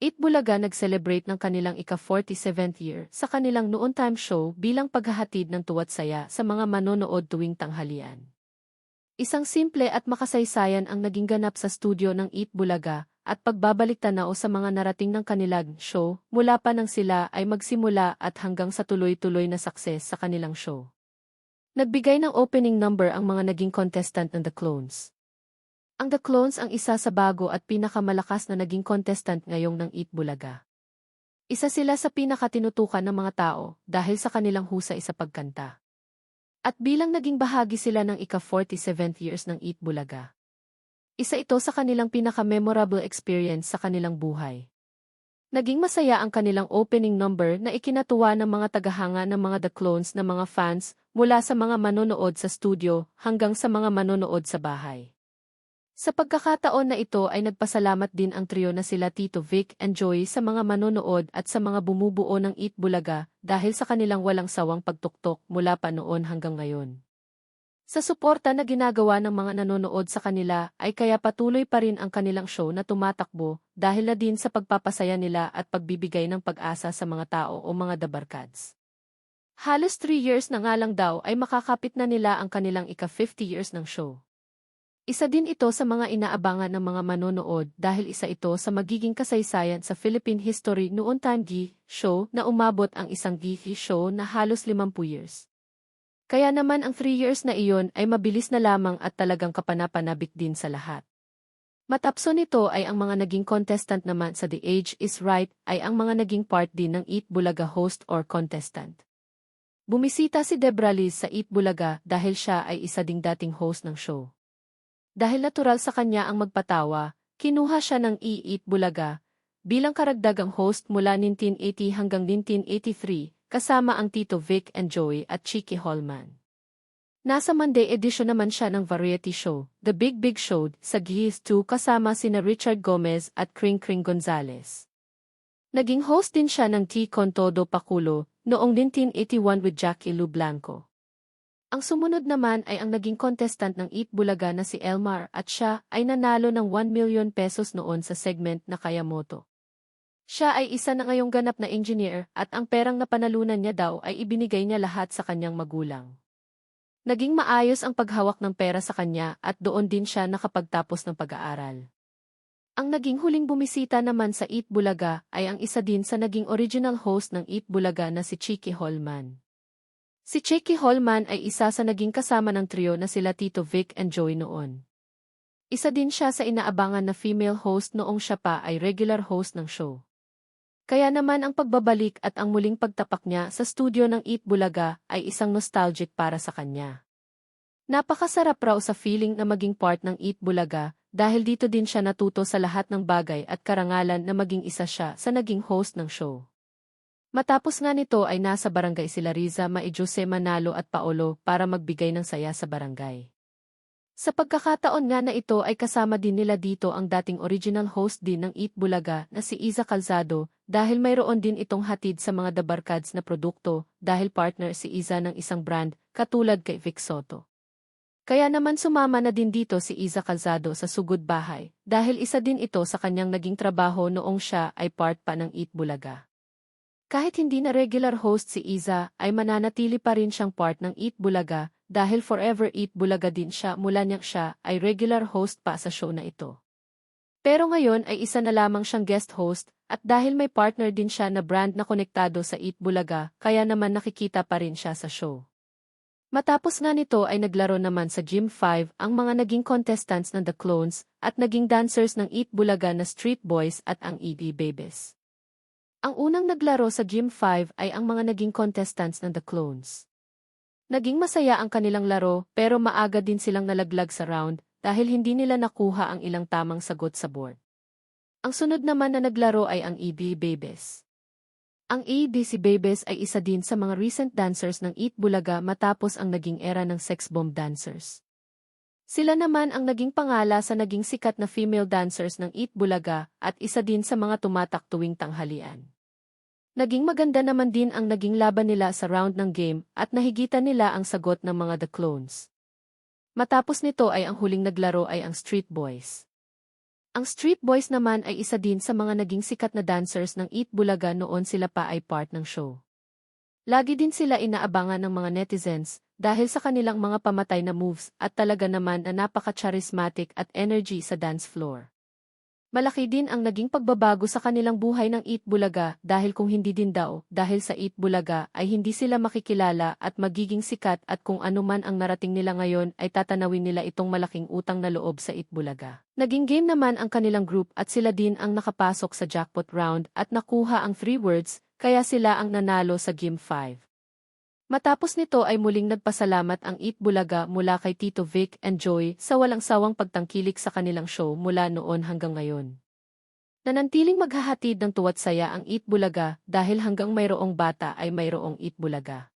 Eat Bulaga nag-celebrate ng kanilang ika-47th year sa kanilang noon time show bilang paghahatid ng tuwa't saya sa mga manonood tuwing tanghalian. Isang simple at makasaysayan ang naging ganap sa studio ng Eat Bulaga at pagbabalik-tanaw sa mga narating ng kanilang show mula pa nang sila ay magsimula at hanggang sa tuloy-tuloy na success sa kanilang show. Nagbigay ng opening number ang mga naging contestant ng The Clones. Ang The Clones ang isa sa bago at pinakamalakas na naging contestant ngayong ng Eat Bulaga. Isa sila sa pinakatinutukan ng mga tao dahil sa kanilang husay sa pagkanta. At bilang naging bahagi sila ng ika-47th years ng Eat Bulaga. Isa ito sa kanilang pinaka-memorable experience sa kanilang buhay. Naging masaya ang kanilang opening number na ikinatuwa ng mga tagahanga ng mga The Clones na mga fans mula sa mga manonood sa studio hanggang sa mga manonood sa bahay. Sa pagkakataon na ito ay nagpasalamat din ang trio na sila Tito Vic and Joey sa mga manonood at sa mga bumubuo ng Eat Bulaga dahil sa kanilang walang sawang pagtuktok mula pa noon hanggang ngayon. Sa suporta na ginagawa ng mga nanonood sa kanila ay kaya patuloy pa rin ang kanilang show na tumatakbo dahil na din sa pagpapasaya nila at pagbibigay ng pag-asa sa mga tao o mga dabarkads. Halos 3 years na nga lang daw ay makakapit na nila ang kanilang ika-50 years ng show. Isa din ito sa mga inaabangan ng mga manonood dahil isa ito sa magiging kasaysayan sa Philippine history noon time show na umabot ang isang show na halos 50 years. Kaya naman ang 3 years na iyon ay mabilis na lamang at talagang kapanapanabik din sa lahat. Matapso nito ay ang mga naging contestant naman sa The Age is Right ay ang mga naging part din ng Eat Bulaga host or contestant. Bumisita si Debra Liz sa Eat Bulaga dahil siya ay isa ding dating host ng show. Dahil natural sa kanya ang magpatawa, kinuha siya ng Eat Bulaga bilang karagdagang host mula 1980 hanggang 1983 kasama ang Tito Vic and Joey at Chicky Holman. Nasa Monday edition naman siya ng variety show, The Big Big Show, sa GIS 2 kasama sina Richard Gomez at Kring Kring Gonzalez. Naging host din siya ng T Con Todo Paculo noong 1981 with Jackie Lu Blanco. Ang sumunod naman ay ang naging contestant ng Eat Bulaga na si Elmar at siya ay nanalo ng 1 million pesos noon sa segment na Kayamoto. Siya ay isa na ngayong ganap na engineer at ang perang napanalunan niya daw ay ibinigay niya lahat sa kanyang magulang. Naging maayos ang paghawak ng pera sa kanya at doon din siya nakapagtapos ng pag-aaral. Ang naging huling bumisita naman sa Eat Bulaga ay ang isa din sa naging original host ng Eat Bulaga na si Chicky Holman. Si Chicky Holman ay isa sa naging kasama ng trio na sila Tito Vic and Joey noon. Isa din siya sa inaabangan na female host noong siya pa ay regular host ng show. Kaya naman ang pagbabalik at ang muling pagtapak niya sa studio ng Eat Bulaga ay isang nostalgic para sa kanya. Napakasarap raw sa feeling na maging part ng Eat Bulaga dahil dito din siya natuto sa lahat ng bagay at karangalan na maging isa siya sa naging host ng show. Matapos nga nito ay nasa barangay sila Riza Maijose Manalo at Paolo para magbigay ng saya sa barangay. Sa pagkakataon nga na ito ay kasama din nila dito ang dating original host din ng Eat Bulaga na si Iza Calzado dahil mayroon din itong hatid sa mga dabarkads na produkto dahil partner si Iza ng isang brand katulad kay Vic Soto. Kaya naman sumama na din dito si Iza Calzado sa Sugod Bahay dahil isa din ito sa kanyang naging trabaho noong siya ay part pa ng Eat Bulaga. Kahit hindi na regular host si Iza, ay mananatili pa rin siyang part ng Eat Bulaga dahil forever Eat Bulaga din siya mula niyang siya ay regular host pa sa show na ito. Pero ngayon ay isa na lamang siyang guest host at dahil may partner din siya na brand na konektado sa Eat Bulaga kaya naman nakikita pa rin siya sa show. Matapos nga nito ay naglaro naman sa Gym 5 ang mga naging contestants ng The Clones at naging dancers ng Eat Bulaga na Street Boys at ang ED Babies. Ang unang naglaro sa Gym 5 ay ang mga naging contestants ng The Clones. Naging masaya ang kanilang laro pero maaga din silang nalaglag sa round dahil hindi nila nakuha ang ilang tamang sagot sa board. Ang sunod naman na naglaro ay ang ED Babies. Ang ED Babies ay isa din sa mga recent dancers ng Eat Bulaga matapos ang naging era ng sex bomb dancers. Sila naman ang naging pangala sa naging sikat na female dancers ng Eat Bulaga at isa din sa mga tumatak tuwing tanghalian. Naging maganda naman din ang naging laban nila sa round ng game at nahigitan nila ang sagot ng mga The Clones. Matapos nito ay ang huling naglaro ay ang Street Boys. Ang Street Boys naman ay isa din sa mga naging sikat na dancers ng Eat Bulaga noon sila pa ay part ng show. Lagi din sila inaabangan ng mga netizens dahil sa kanilang mga pamatay na moves at talaga naman na napaka-charismatic at energy sa dance floor. Malaki din ang naging pagbabago sa kanilang buhay ng Eat Bulaga dahil kung hindi din daw, dahil sa Eat Bulaga ay hindi sila makikilala at magiging sikat at kung ano man ang narating nila ngayon ay tatanawin nila itong malaking utang na loob sa Eat Bulaga. Naging game naman ang kanilang group at sila din ang nakapasok sa jackpot round at nakuha ang 3 words, kaya sila ang nanalo sa Game 5. Matapos nito ay muling nagpasalamat ang Eat Bulaga mula kay Tito Vic and Joy sa walang sawang pagtangkilik sa kanilang show mula noon hanggang ngayon. Nanantiling maghahatid ng tuwa't saya ang Eat Bulaga dahil hanggang mayroong bata ay mayroong Eat Bulaga.